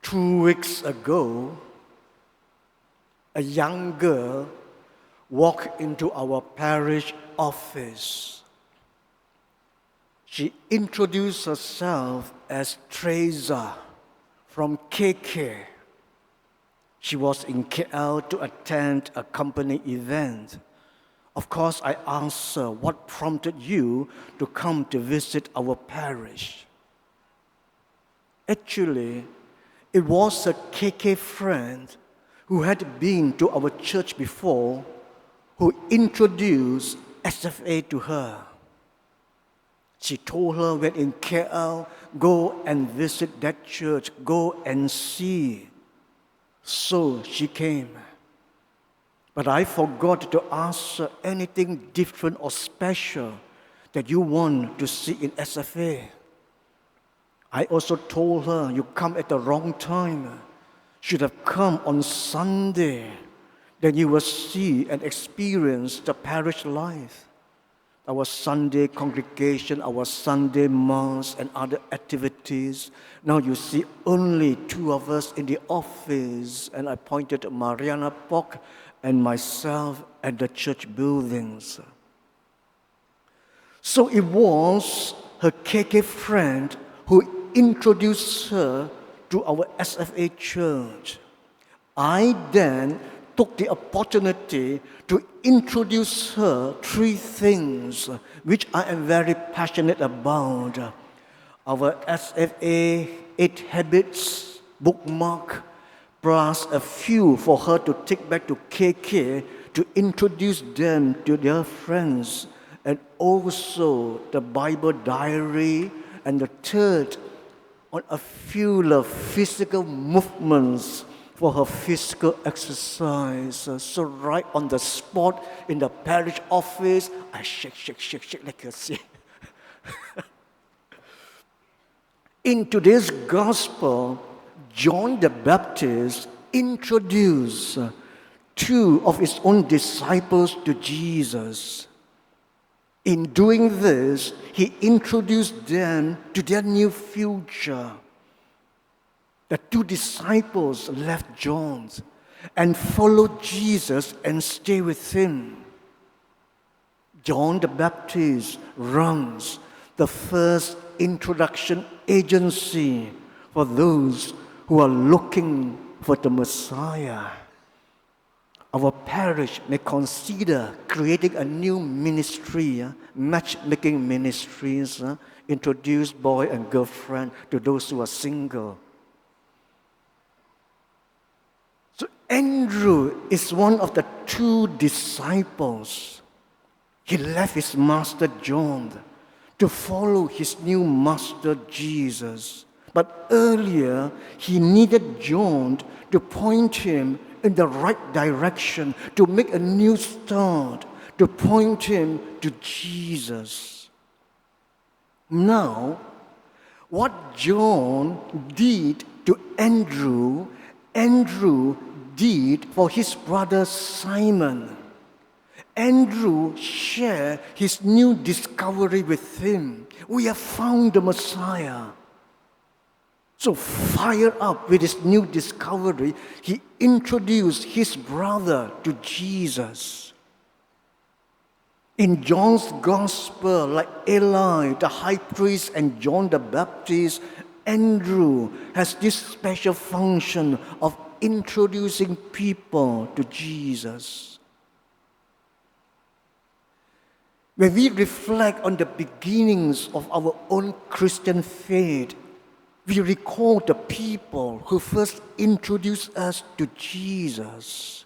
2 weeks ago, a young girl walked into our parish office. She introduced herself as Teresa from KK. She was in KL to attend a company event. Of course, I asked her, what prompted you to come to visit our parish? Actually, it was a KK friend who had been to our church before who introduced SFA to her. She told her when in KL, go and visit that church, go and see. So she came. But I forgot to ask her anything different or special that you want to see in SFA. I also told her, you come at the wrong time. Should have come on Sunday. Then you will see and experience the parish life. Our Sunday congregation, our Sunday mass and other activities. Now you see only 2 of us in the office. And I pointed to Mariana Pok and myself at the church buildings. So it was her KK friend who introduced her to our SFA church. I then took the opportunity to introduce her 3 things which I am very passionate about. Our SFA 8 habits bookmark, plus a few for her to take back to KK to introduce them to their friends, and also the Bible diary, and the third on a few physical movements for her physical exercise. So right on the spot in the parish office, I shake like you see. In today's gospel, John the Baptist introduced 2 of his own disciples to Jesus. In doing this, he introduced them to their new future. The 2 disciples left John and followed Jesus and stayed with him. John the Baptist runs the first introduction agency for those who are looking for the Messiah. Our parish may consider creating a new ministry, matchmaking ministries, introduce boy and girlfriend to those who are single. So Andrew is one of the 2 disciples. He left his master John to follow his new master Jesus. But earlier, he needed John to point him in the right direction, to make a new start, to point him to Jesus. Now, what John did to Andrew, Andrew did for his brother Simon. Andrew shared his new discovery with him. We have found the Messiah. So fired up with his new discovery, he introduced his brother to Jesus. In John's gospel, like Eli, the high priest, and John the Baptist, Andrew has this special function of introducing people to Jesus. When we reflect on the beginnings of our own Christian faith, we recall the people who first introduced us to Jesus.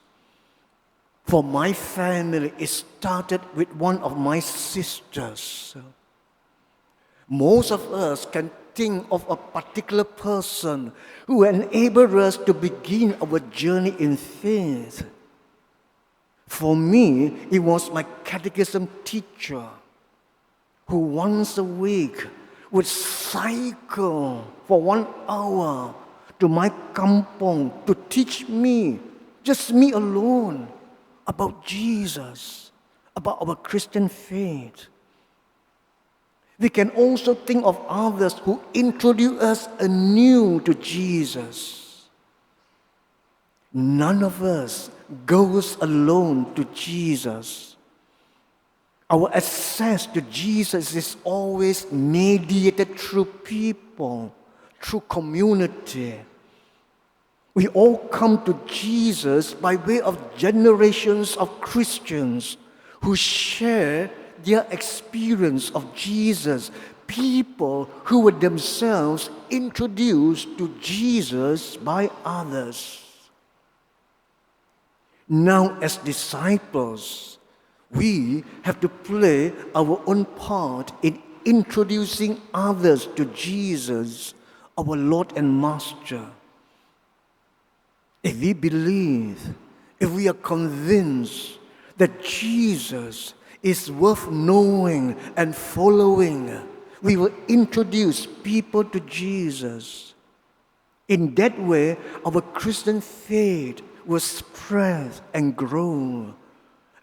For my family, it started with one of my sisters. Most of us can think of a particular person who enabled us to begin our journey in faith. For me, it was my catechism teacher who once a week would cycle for 1 hour to my kampong to teach me, just me alone, about Jesus, about our Christian faith. We can also think of others who introduce us anew to Jesus. None of us goes alone to Jesus. Our access to Jesus is always mediated through people, through community. We all come to Jesus by way of generations of Christians who share their experience of Jesus, people who were themselves introduced to Jesus by others. Now, as disciples, we have to play our own part in introducing others to Jesus, our Lord and Master. If we believe, if we are convinced that Jesus is worth knowing and following, we will introduce people to Jesus. In that way, our Christian faith will spread and grow.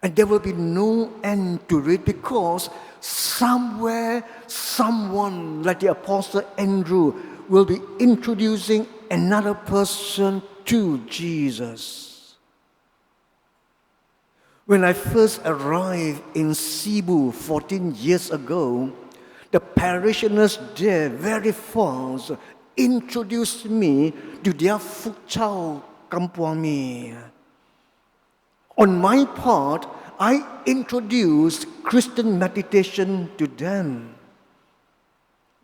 And there will be no end to it, because somewhere, someone like the Apostle Andrew will be introducing another person to Jesus. When I first arrived in Cebu 14 years ago, the parishioners there very fast introduced me to their Phúc Chau Kampuami. On my part, I introduced Christian meditation to them.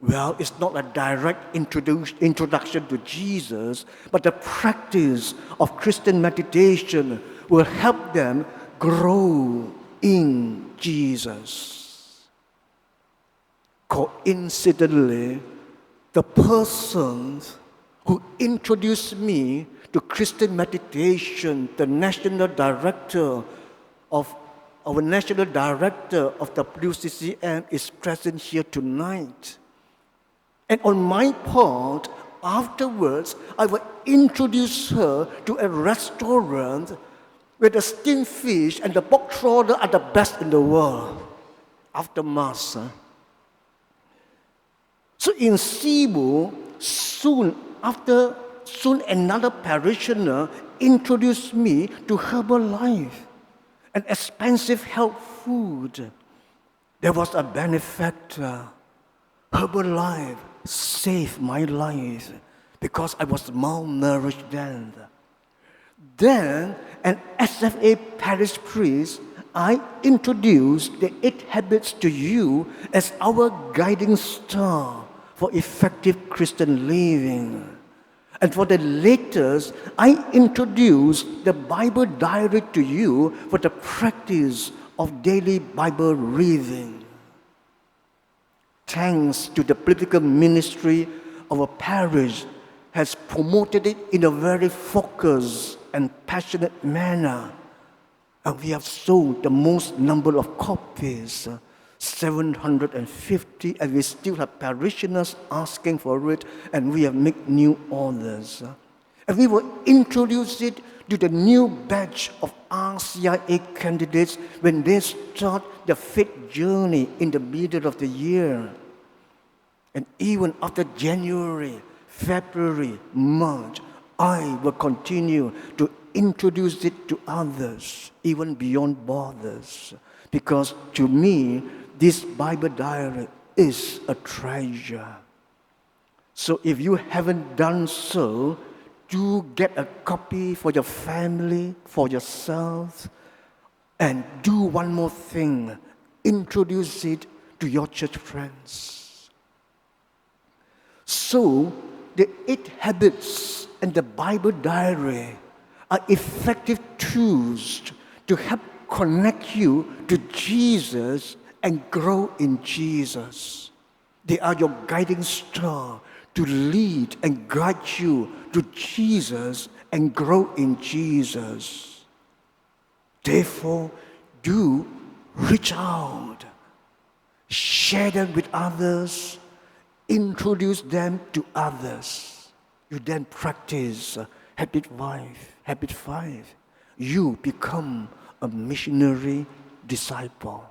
Well, it's not a direct introduction to Jesus, but the practice of Christian meditation will help them grow in Jesus. Coincidentally, the person who introduced me to Christian meditation, our national director of the WCCM is present here tonight. And on my part, afterwards, I will introduce her to a restaurant where the steamed fish and the pork trotter are the best in the world. After Mass. So in Cebu, soon another parishioner introduced me to Herbalife, an expensive health food. There was a benefactor. Herbalife saved my life because I was malnourished then. Then, an SFA parish priest, I introduced the 8 habits to you as our guiding star for effective Christian living. And for the latest, I introduced the Bible diary to you for the practice of daily Bible reading. Thanks to the political ministry of our parish has promoted it in a very focused and passionate manner. And we have sold the most number of copies, 750, and we still have parishioners asking for it, and we have made new orders. And we will introduce it to the new batch of RCIA candidates when they start the faith journey in the middle of the year. And even after January, February, March, I will continue to introduce it to others, even beyond borders. Because to me, this Bible diary is a treasure. So if you haven't done so, do get a copy for your family, for yourself, and do one more thing, introduce it to your church friends. So, the 8 habits and the Bible diary are effective tools to help connect you to Jesus and grow in Jesus. They are your guiding star to lead and guide you to Jesus and grow in Jesus. Therefore, do reach out, share them with others, introduce them to others. You then practice habit 5. You become a missionary disciple.